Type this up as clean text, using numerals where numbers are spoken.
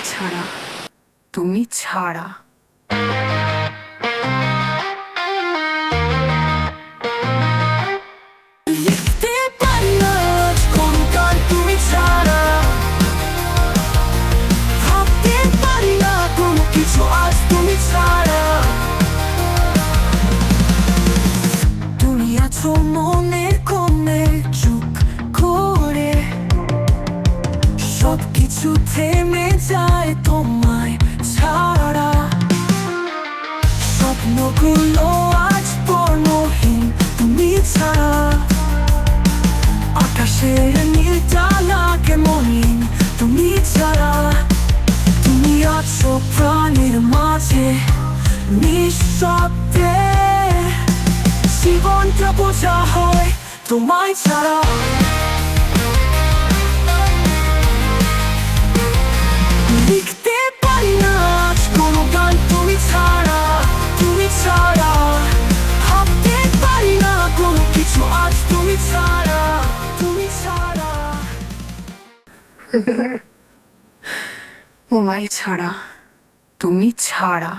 ছাড়া, তুমি ছাড়া। লিখতে পারি না আজ কোনো গান তুমি ছাড়া, ভাবতে পারি না কোনো কিছু আজ তুমি ছাড়া। তুমি আছো মনের কোণে চুপ করে, সব কিছু থেমে যায় তোমায় ছাড়া। স্বপ্নগুলো আজ পূর্ণহীন তুমি ছাড়া, আকাশের নীলটা লাগে মলিন তুমি ছাড়া। তুমি আছো প্রাণের মাঝে নিঃশব্দে, জীবনটা বোঝা হয় তোমায় ছাড়া। লিখতে পারি না আজ কোনো গান তুমি ছাড়া, তুমি ছাড়া। ভাবতে পারি না কোনো কিছু আজ তুমি ছাড়া, তুমি ছাড়া। তোমায় ছাড়া, তুমি ছাড়া।